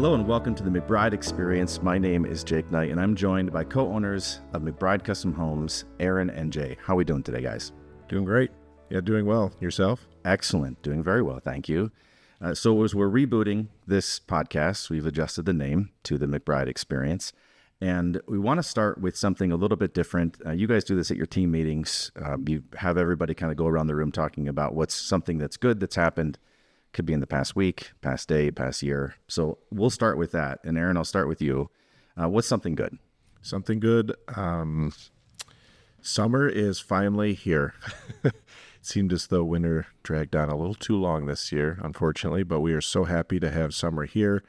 Hello and welcome to the McBride Experience. My name is Jake Knight and I'm joined by co-owners of McBride Custom Homes, Aaron and Jay. How are we doing today, guys? Doing great. Yeah, doing well. Yourself? Excellent. Doing very well. Thank you. So as we're rebooting this podcast, we've adjusted the name to the McBride Experience. And we want to start with something a little bit different. You guys do this at your team meetings. You have everybody kind of go around the room talking about what's something that's good that's happened. Could be in the past week, past day, past year. So we'll start with that. And Aaron, I'll start with you. What's something good? Something good. Summer is finally here. It seemed as though winter dragged on a little too long this year, unfortunately, but we are so happy to have summer here.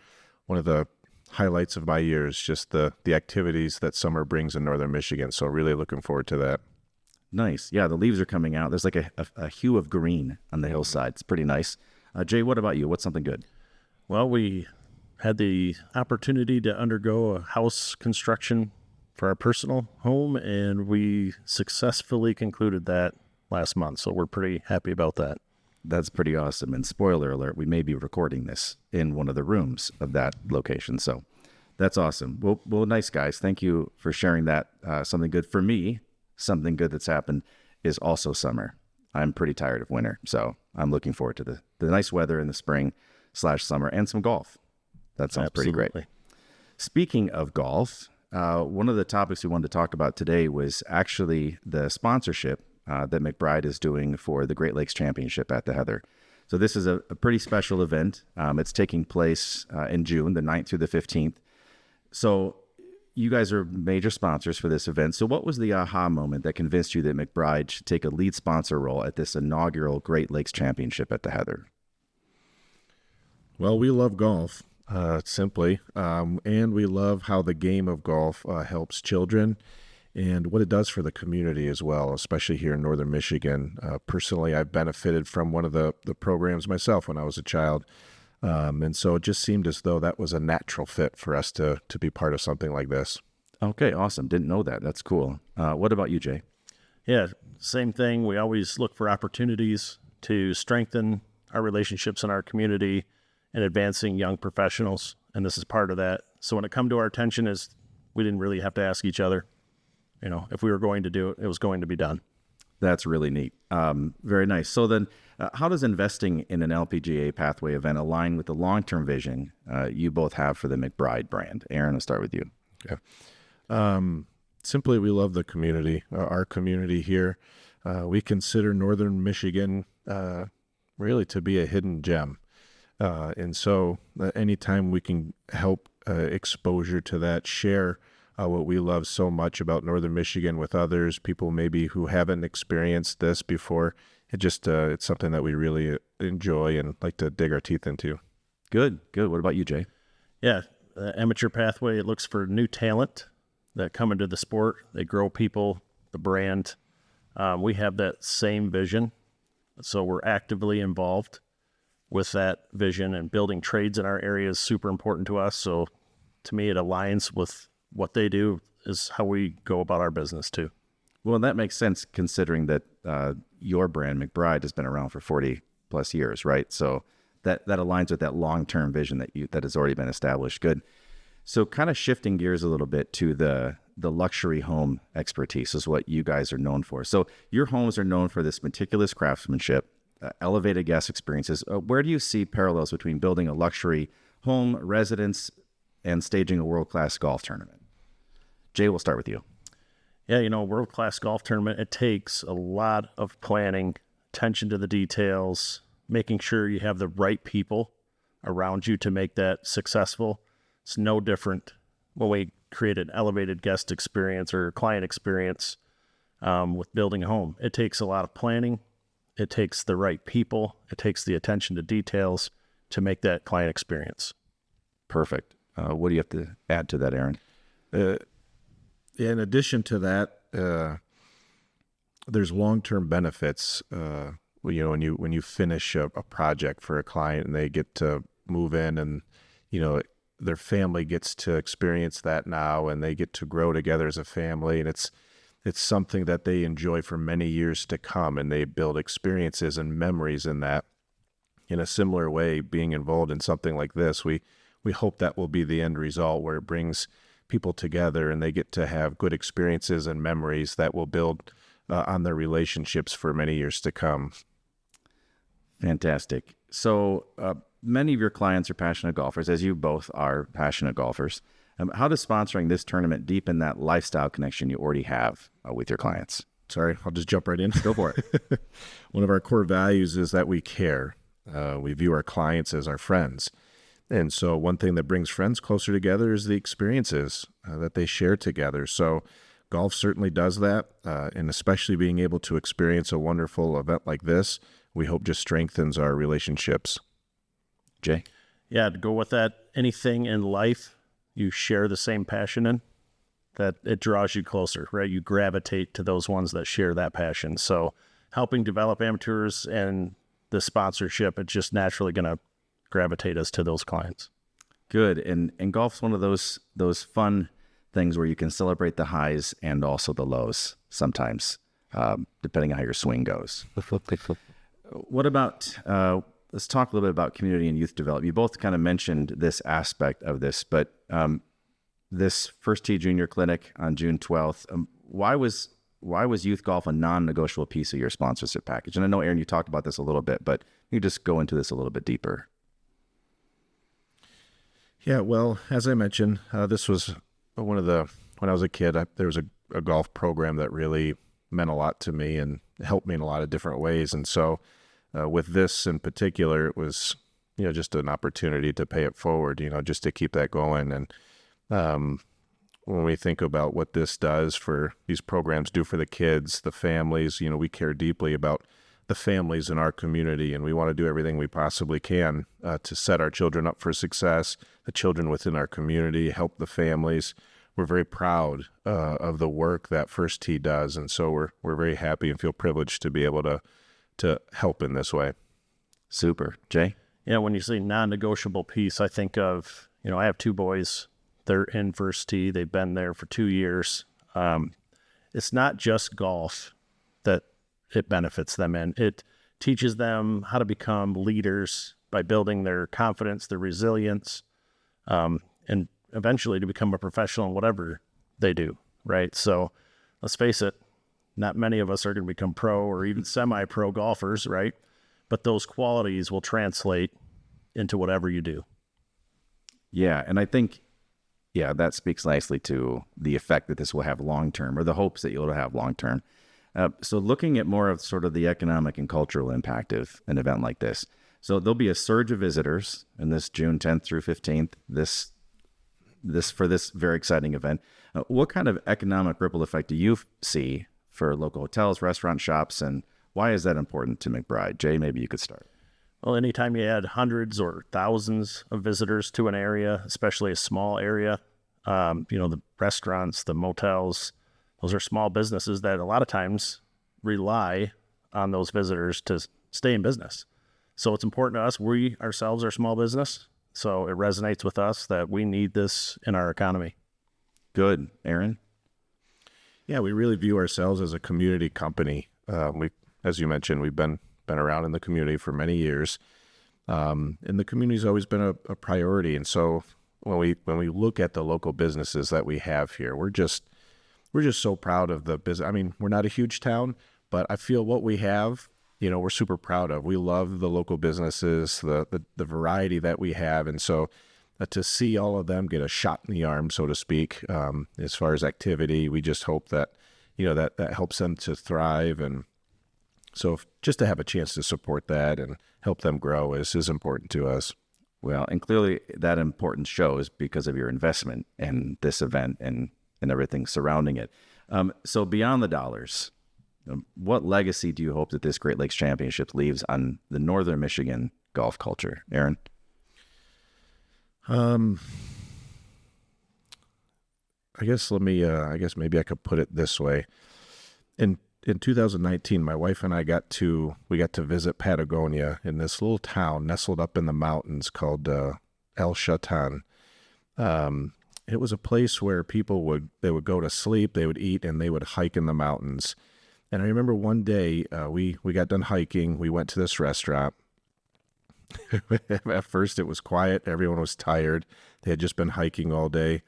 One of the highlights of my year is just the activities that summer brings in northern Michigan. So really looking forward to that. Nice. Yeah, the leaves are coming out. There's like a hue of green on the hillside. It's pretty nice. Jay, what about you? What's something good? Well, we had the opportunity to undergo a house construction for our personal home, and we successfully concluded that last month. So we're pretty happy about that. That's pretty awesome. And spoiler alert, we may be recording this in one of the rooms of that location. So that's awesome. Well, nice guys. Thank you for sharing that. Something good for me, something good that's happened is also summer. I'm pretty tired of winter, so I'm looking forward to the nice weather in the spring/summer and some golf. That sounds pretty great. Speaking of golf, one of the topics we wanted to talk about today was actually the sponsorship that McBride is doing for the Great Lakes Championship at the Heather. So this is a pretty special event. It's taking place in June, the 9th through the 15th. So you guys are major sponsors for this event. So what was the aha moment that convinced you that McBride should take a lead sponsor role at this inaugural Great Lakes Championship at the Heather? Well, we love golf, simply, and we love how the game of golf helps children and what it does for the community as well, especially here in northern Michigan. Personally, I've benefited from one of the programs myself when I was a child. And so it just seemed as though that was a natural fit for us to be part of something like this. Okay, awesome. Didn't know that. That's cool. What about you, Jay? Yeah, same thing. We always look for opportunities to strengthen our relationships in our community and advancing young professionals. And this is part of that. So when it come to our attention is we didn't really have to ask each other. You know, if we were going to do it, it was going to be done. That's really neat. Very nice. So then how does investing in an LPGA pathway event align with the long-term vision you both have for the McBride brand? Aaron, I'll start with you. Okay. Simply, we love the community, our community here. We consider northern Michigan really to be a hidden gem. And so anytime we can help exposure to that, share what we love so much about northern Michigan with others, people maybe who haven't experienced this before, it's something that we really enjoy and like to dig our teeth into. Good. What about you, Jay? Yeah, the amateur pathway, it looks for new talent that come into the sport. They grow people, the brand. We have that same vision, so we're actively involved with that vision, and building trades in our area is super important to us. So to me, it aligns with what they do is how we go about our business too. Well, that makes sense considering that your brand, McBride, has been around for 40 plus years, right? So that aligns with that long-term vision that has already been established. Good. So kind of shifting gears a little bit to the luxury home expertise is what you guys are known for. So your homes are known for this meticulous craftsmanship, elevated guest experiences. Where do you see parallels between building a luxury home, residence, and staging a world-class golf tournament? Jay, we'll start with you. Yeah, world-class golf tournament, it takes a lot of planning, attention to the details, making sure you have the right people around you to make that successful. It's no different when we create an elevated guest experience or client experience with building a home. It takes a lot of planning. It takes the right people. It takes the attention to details to make that client experience. Perfect. What do you have to add to that, Aaron? In addition to that, there's long-term benefits. When you finish a project for a client and they get to move in, and their family gets to experience that now, and they get to grow together as a family, and it's something that they enjoy for many years to come, and they build experiences and memories in that. In a similar way, being involved in something like this, we we hope that will be the end result, where it brings people together and they get to have good experiences and memories that will build on their relationships for many years to come. Fantastic. So many of your clients are passionate golfers, as you both are passionate golfers. How does sponsoring this tournament deepen that lifestyle connection you already have with your clients? Sorry, I'll just jump right in. Go for it. One of our core values is that we care. We view our clients as our friends. And so one thing that brings friends closer together is the experiences that they share together. So golf certainly does that, and especially being able to experience a wonderful event like this, we hope just strengthens our relationships. Jay? Yeah, to go with that, anything in life you share the same passion in, that it draws you closer, right? You gravitate to those ones that share that passion. So helping develop amateurs and the sponsorship, it's just naturally going to gravitate us to those clients. Good. And golf's one of those fun things where you can celebrate the highs and also the lows sometimes, depending on how your swing goes. What about, let's talk a little bit about community and youth development. You both kind of mentioned this aspect of this, but this First Tee Junior Clinic on June 12th, why was youth golf a non-negotiable piece of your sponsorship package? And I know, Aaron, you talked about this a little bit, but you just go into this a little bit deeper. Yeah, well, as I mentioned, this was when I was a kid, there was a golf program that really meant a lot to me and helped me in a lot of different ways. And so with this in particular, it was, just an opportunity to pay it forward, just to keep that going. And when we think about what this does for these programs do for the kids, the families, we care deeply about the families in our community, and we want to do everything we possibly can to set our children up for success, the children within our community, help the families. We're very proud of the work that First Tee does, and so we're very happy and feel privileged to be able to help in this way. Super. Jay? Yeah, when you say non-negotiable piece, I think of, I have two boys. They're in First Tee. They've been there for 2 years. It's not just golf that it benefits them in. It teaches them how to become leaders by building their confidence, their resilience, and eventually to become a professional in whatever they do, right? So let's face it, not many of us are going to become pro or even semi-pro golfers, right? But those qualities will translate into whatever you do. Yeah, and I think, that speaks nicely to the effect that this will have long-term, or the hopes that you'll have long-term. So looking at more of sort of the economic and cultural impact of an event like this. So there'll be a surge of visitors in this June 10th through 15th, this for this very exciting event. What kind of economic ripple effect do you see for local hotels, restaurants, shops, and why is that important to McBride? Jay, maybe you could start. Well, anytime you add hundreds or thousands of visitors to an area, especially a small area, the restaurants, the motels, those are small businesses that a lot of times rely on those visitors to stay in business. So it's important to us. We ourselves are small business, so it resonates with us that we need this in our economy. Good. Aaron? Yeah, we really view ourselves as a community company. As you mentioned, we've been around in the community for many years, and the community's always been a priority. And so when we look at the local businesses that we have here, we're just so proud of the business. I mean, we're not a huge town, but I feel what we have, we're super proud of. We love the local businesses, the variety that we have. And so to see all of them get a shot in the arm, so to speak, as far as activity, we just hope that, that helps them to thrive. And so just to have a chance to support that and help them grow is important to us. Well, and clearly that importance shows because of your investment in this event and everything surrounding it. So beyond the dollars, what legacy do you hope that this Great Lakes Championship leaves on the Northern Michigan golf culture? Aaron? I guess maybe I could put it this way. In 2019, my wife and I got to visit Patagonia in this little town nestled up in the mountains called El Chatan. It was a place where people would go to sleep, they would eat, and they would hike in the mountains. And I remember one day we got done hiking, we went to this restaurant, At first it was quiet. Everyone was tired. They had just been hiking all day.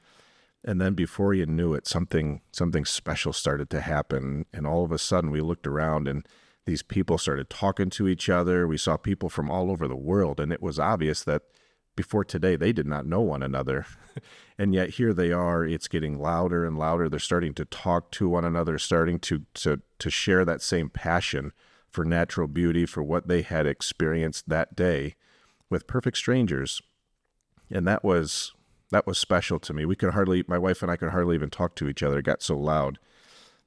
And then before you knew it, something special started to happen. And all of a sudden we looked around and these people started talking to each other. We saw people from all over the world. And it was obvious that before today, they did not know one another. And yet here they are. It's getting louder and louder. They're starting to talk to one another, starting to share that same passion for natural beauty, for what they had experienced that day with perfect strangers. And that was special to me. My wife and I could hardly even talk to each other. It got so loud.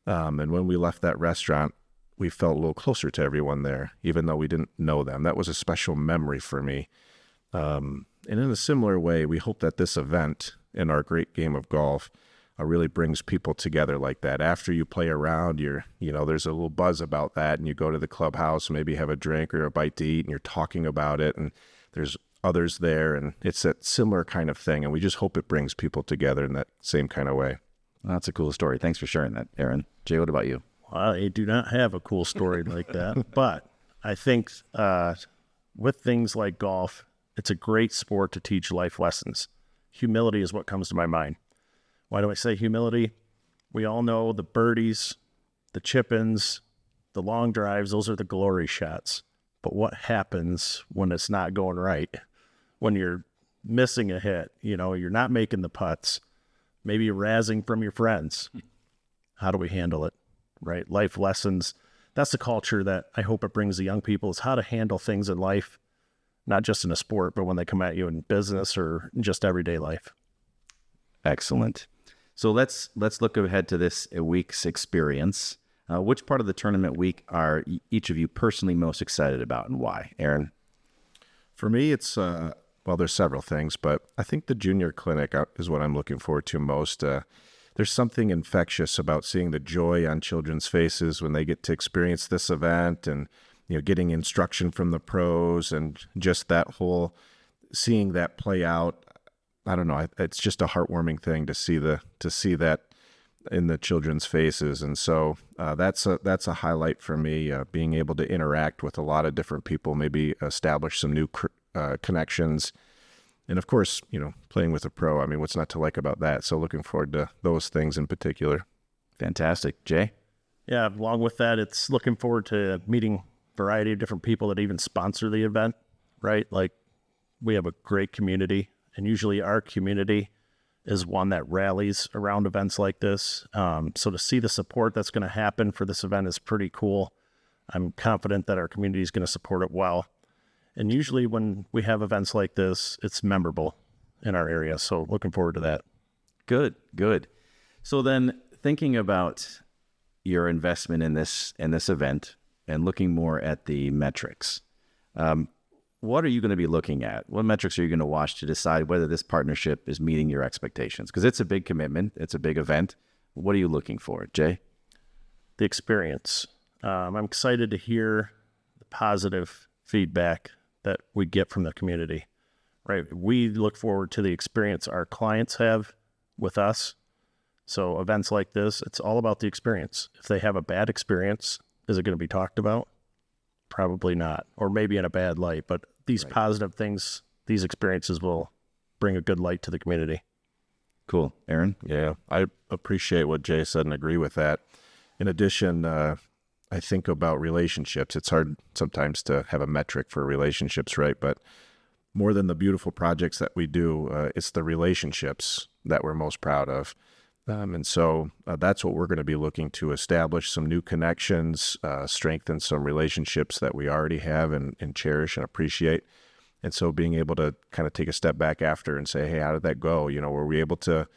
And when we left that restaurant, we felt a little closer to everyone there, even though we didn't know them. That was a special memory for me. And in a similar way, we hope that this event and our great game of golf really brings people together like that. After you play around, there's a little buzz about that, and you go to the clubhouse, maybe have a drink or a bite to eat, and you're talking about it, and there's others there, and it's that similar kind of thing. And we just hope it brings people together in that same kind of way. Well, that's a cool story. Thanks for sharing that, Aaron. Jay, what about you? Well, I do not have a cool story like that, but I think with things like golf, it's a great sport to teach life lessons. Humility is what comes to my mind. Why do I say humility? We all know the birdies, the chip-ins, the long drives, those are the glory shots. But what happens when it's not going right? When you're missing a hit, you're not making the putts, maybe you're razzing from your friends. How do we handle it, right? Life lessons. That's the culture that I hope it brings the young people, is how to handle things in life, not just in a sport, but when they come at you in business or just everyday life. Excellent. So let's look ahead to this week's experience. Which part of the tournament week are each of you personally most excited about, and why? Aaron? For me, it's, there's several things, but I think the junior clinic is what I'm looking forward to most. There's something infectious about seeing the joy on children's faces when they get to experience this event, and getting instruction from the pros, and just that whole, seeing that play out. I don't know. It's just a heartwarming thing to see that in the children's faces. And so that's a highlight for me, being able to interact with a lot of different people, maybe establish some new connections. And of course, playing with a pro, I mean, what's not to like about that? So looking forward to those things in particular. Fantastic. Jay? Yeah, along with that, it's looking forward to meeting a variety of different people that even sponsor the event, right? Like, we have a great community, and usually our community is one that rallies around events like this. So to see the support that's going to happen for this event is pretty cool. I'm confident that our community is going to support it well. And usually when we have events like this, it's memorable in our area. So looking forward to that. Good. So then, thinking about your investment in this event and looking more at the metrics, what are you going to be looking at? What metrics are you going to watch to decide whether this partnership is meeting your expectations? Because it's a big commitment. It's a big event. What are you looking for, Jay? The experience. I'm excited to hear the positive feedback that we get from the community, right? We look forward to the experience our clients have with us. So events like this, it's all about the experience. If they have a bad experience, is it going to be talked about? Probably not, or maybe in a bad light, but these positive things, these experiences will bring a good light to the community. Cool. Aaron? Yeah, I appreciate what Jay said and agree with that. In addition, I think about relationships. It's hard sometimes to have a metric for relationships, right? But more than the beautiful projects that we do, it's the relationships that we're most proud of. And so that's what we're going to be looking to establish, some new connections, strengthen some relationships that we already have and cherish and appreciate. And so being able to kind of take a step back after and say, hey, how did that go? Were we able to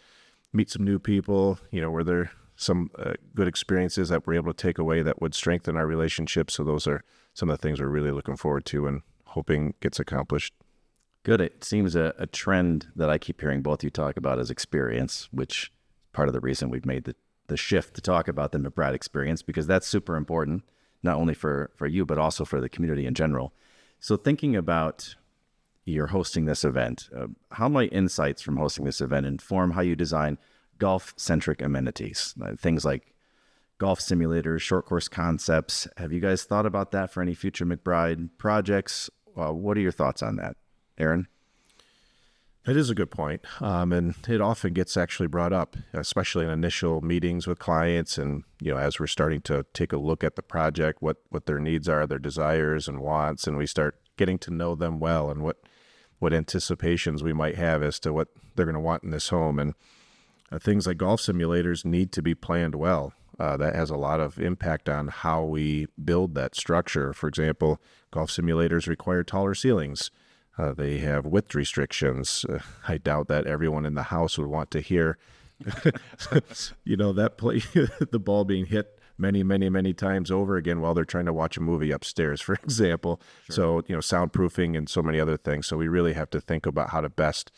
meet some new people? Were there some good experiences that we're able to take away that would strengthen our relationships? So those are some of the things we're really looking forward to and hoping gets accomplished. Good. It seems a trend that I keep hearing both you talk about is experience, which part of the reason we've made the shift to talk about the McBride experience, because that's super important, not only for you, but also for the community in general. So thinking about you're hosting this event, how might insights from hosting this event inform how you design golf-centric amenities? Things like golf simulators, short course concepts. Have you guys thought about that for any future McBride projects, What are your thoughts on that, Aaron? That is a good point. And it often gets actually brought up, especially in initial meetings with clients. And, as we're starting to take a look at the project, what their needs are, their desires and wants, and we start getting to know them well and what anticipations we might have as to what they're going to want in this home. And things like golf simulators need to be planned well. That has a lot of impact on how we build that structure. For example, golf simulators require taller ceilings. They have width restrictions. I doubt that everyone in the house would want to hear, that play, the ball being hit many, many, many times over again while they're trying to watch a movie upstairs, for example. Sure. So, soundproofing and so many other things. So we really have to think about how to best,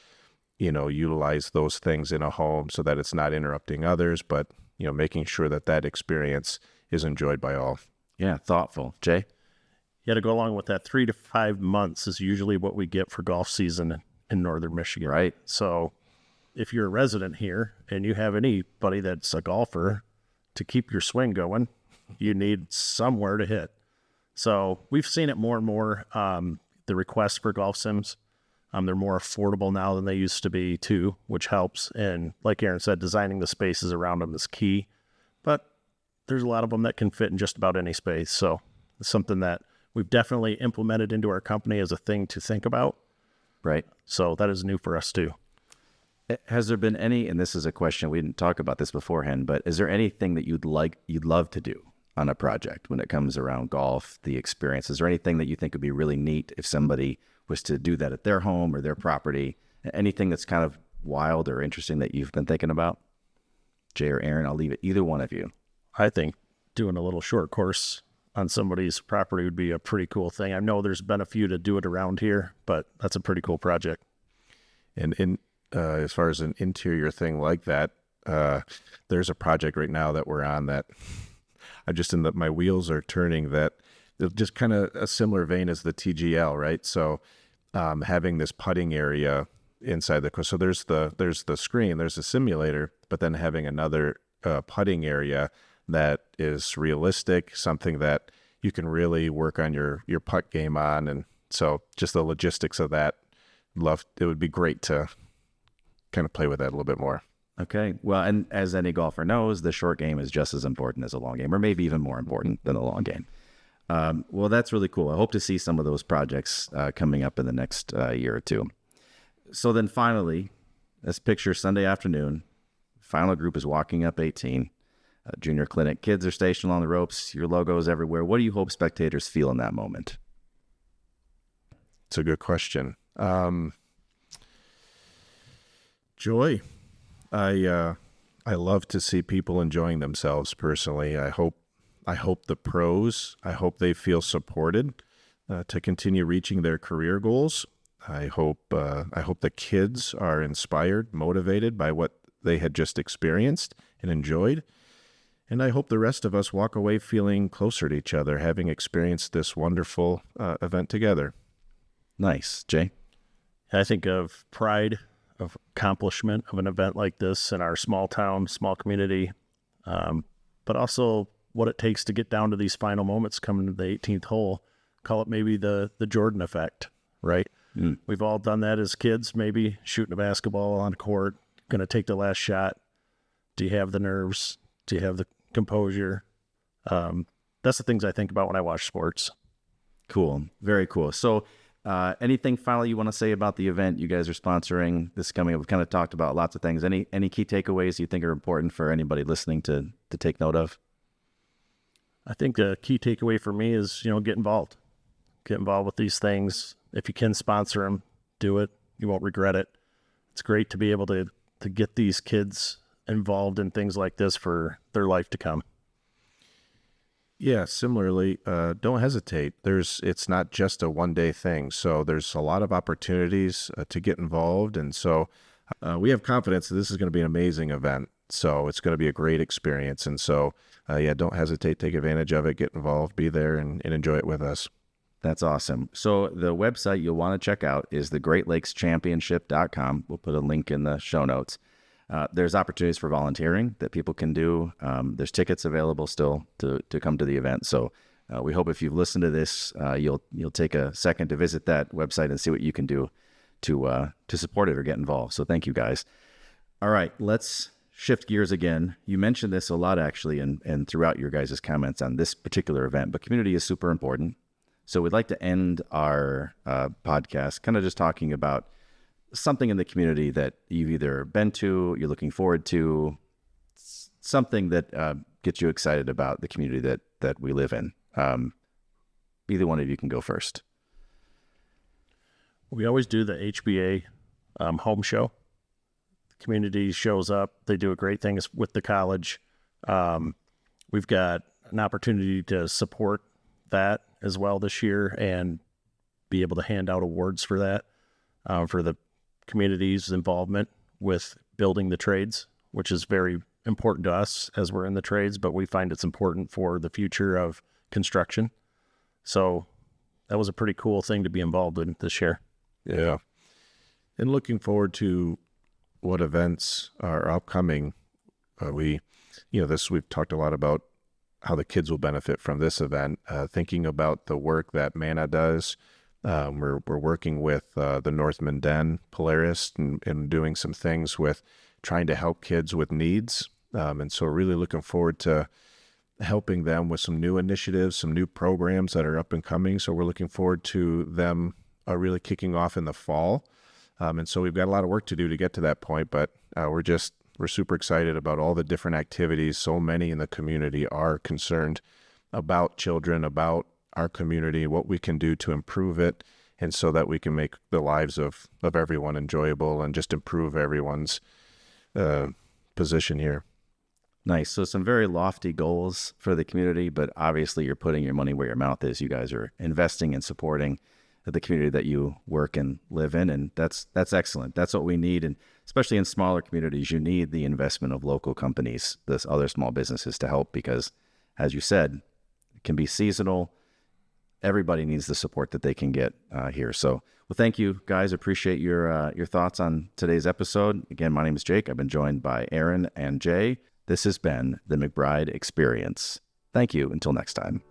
utilize those things in a home so that it's not interrupting others, but, making sure that experience is enjoyed by all. Yeah, thoughtful. Jay? Yeah, to go along with that, 3 to 5 months is usually what we get for golf season in northern Michigan. Right. So if you're a resident here and you have anybody that's a golfer, to keep your swing going, you need somewhere to hit. So we've seen it more and more, the requests for golf sims. They're more affordable now than they used to be too, which helps. And like Aaron said, designing the spaces around them is key. But there's a lot of them that can fit in just about any space. So it's something that we've definitely implemented into our company as a thing to think about. Right. So that is new for us too. Has there been any, and this is a question, we didn't talk about this beforehand, but is there anything that you'd love to do on a project when it comes around golf, the experience? Is there anything that you think would be really neat if somebody was to do that at their home or their property? Anything that's kind of wild or interesting that you've been thinking about? Jay or Aaron, I'll leave it, either one of you. I think doing a little short course on somebody's property would be a pretty cool thing. I know there's been a few to do it around here, but that's a pretty cool project. And as far as an interior thing like that, there's a project right now that we're on that I'm just my wheels are turning, that just kind of a similar vein as the TGL, right? So having this putting area inside the course. So there's the screen, there's the simulator, but then having another putting area that is realistic, something that you can really work on your putt game on. And so just the logistics of that, it would be great to kind of play with that a little bit more. Okay. Well, and as any golfer knows, the short game is just as important as a long game, or maybe even more important than the long game. Well, that's really cool. I hope to see some of those projects coming up in the next year or two. So then finally, let's picture Sunday afternoon. Final group is walking up 18. Junior clinic. Kids are stationed on the ropes. Your logo is everywhere. What do you hope spectators feel in that moment? It's a good question. Joy. I love to see people enjoying themselves personally. I hope the pros, I hope they feel supported to continue reaching their career goals. I hope the kids are inspired, motivated by what they had just experienced and enjoyed. And I hope the rest of us walk away feeling closer to each other, having experienced this wonderful event together. Nice. Jay? I think of pride, of accomplishment of an event like this in our small town, small community, but also what it takes to get down to these final moments coming to the 18th hole. Call it maybe the Jordan effect, right? Mm. We've all done that as kids, maybe shooting a basketball on court, going to take the last shot. Do you have the nerves? Do you have the composure? That's the things I think about when I watch sports. Cool. Very cool. So anything final you want to say about the event you guys are sponsoring this coming up? We've kind of talked about lots of things. Any key takeaways you think are important for anybody listening to take note of? I think the key takeaway for me is, get involved. Get involved with these things. If you can sponsor them, do it. You won't regret it. It's great to be able to get these kids involved in things like this for their life to come. Yeah, similarly, don't hesitate. It's not just a one-day thing. So there's a lot of opportunities to get involved. And so we have confidence that this is going to be an amazing event. So it's going to be a great experience. And so, don't hesitate, take advantage of it, get involved, be there and enjoy it with us. That's awesome. So the website you'll want to check out is thegreatlakeschampionshiP.com. We'll put a link in the show notes. There's opportunities for volunteering that people can do. There's tickets available still to come to the event. So We hope if you've listened to this, you'll take a second to visit that website and see what you can do to support it or get involved. So thank you, guys. All right, let's shift gears again. You mentioned this a lot, actually, and throughout your guys' comments on this particular event, but community is super important. So we'd like to end our podcast kind of just talking about something in the community that you've either been to, you're looking forward to, something that gets you excited about the community that we live in. Either one of you can go first. We always do the HBA home show. The community shows up. They do a great thing with the college. We've got an opportunity to support that as well this year and be able to hand out awards for that, for the community's involvement with building the trades, which is very important to us as we're in the trades, but we find it's important for the future of construction. So that was a pretty cool thing to be involved in this year. Yeah. And looking forward to what events are upcoming. We've talked a lot about how the kids will benefit from this event, thinking about the work that MANA does. We're working with the Northman Den Polaris and doing some things with trying to help kids with needs. And so really looking forward to helping them with some new initiatives, some new programs that are up and coming. So we're looking forward to them really kicking off in the fall. And so we've got a lot of work to do to get to that point, but we're super excited about all the different activities. So many in the community are concerned about children, about our community, what we can do to improve it, and so that we can make the lives of everyone enjoyable and just improve everyone's position here. Nice. So some very lofty goals for the community, but obviously you're putting your money where your mouth is. You guys are investing and supporting the community that you work and live in, and that's excellent. That's what we need, and especially in smaller communities, you need the investment of local companies, those other small businesses to help, because, as you said, it can be seasonal. Everybody needs the support that they can get here. So, well, thank you, guys. Appreciate your thoughts on today's episode. Again, my name is Jake. I've been joined by Aaron and Jay. This has been the McBride Experience. Thank you. Until next time.